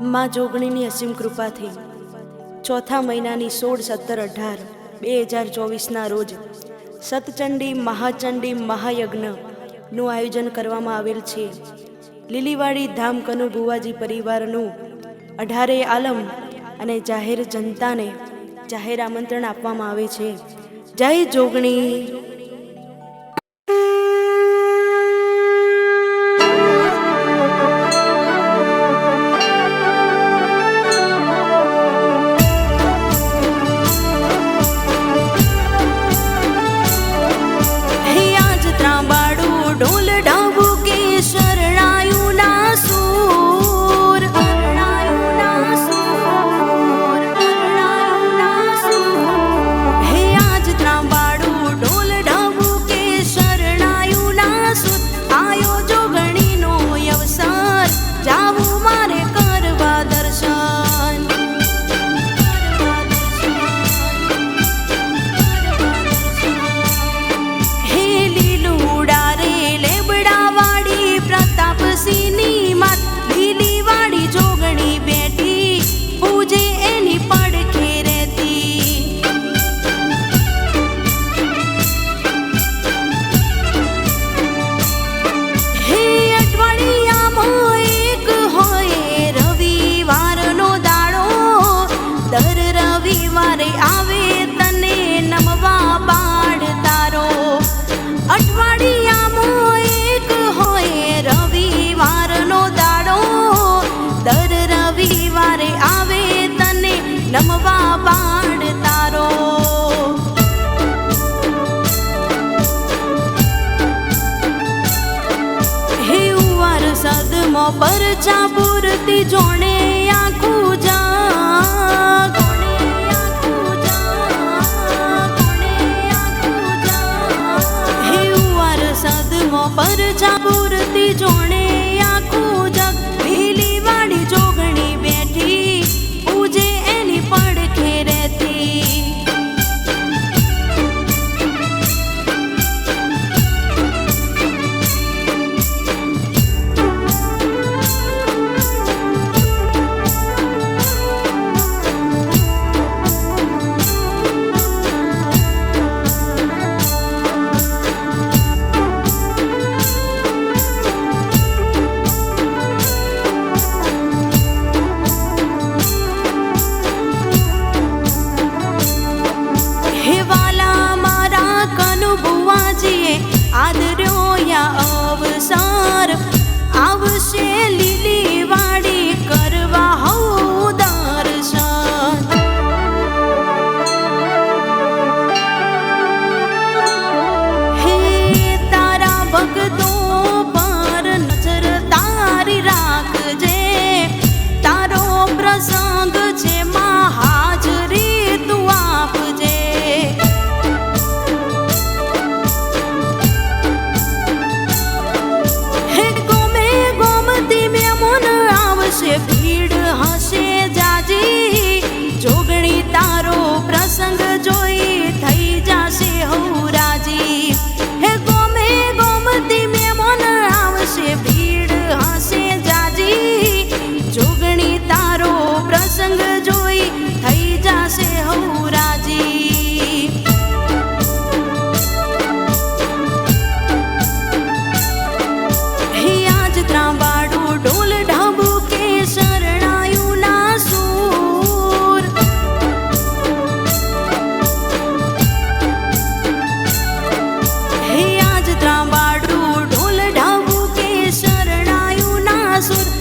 માં જોગણીની અસીમ કૃપાથી ચોથા મહિનાની 16, 17, 18, 2024ના રોજ સતચંડી મહાચંડી મહાયજ્ઞનું આયોજન કરવામાં આવેલ છે. લીલીવાડી ધામ કનુ ભુવાજી પરિવારનું 18 આલમ અને જાહેર જનતાને જાહેર આમંત્રણ આપવામાં આવે છે. જય જોગણી. નમવા બાણ તારો હે ઉવાર સદમો પરચા પૂરતી જોણે આખું જાગ હે ઉવાર સદમો પરચા પૂરતી જોણે આખું જગ લીલી વાડી જોગણી બેઠી પૂજે એની પડખે રહેતી આદર્યો યા અવસર આવશે લીલી વાડી કરવા હઉ દર્શન હે તારા ભક્તો પર નજર તારી રાખજે તારો પ્રસંગ છે માં હાજરી તું આપજે ભીડ હશે જાજી જોગણી તારો પ્રસંગ જોઈ થઈ જશે હઉ રાજી હે ગોમે ગોમતી મેમન આવશે ભીડ હશે જાજી જોગણી તારો પ્રસંગ જોઈ થઈ જશે હઉ રાજી હે આજ ત્રાંબાડું ઢોલ ઢાબુ સુર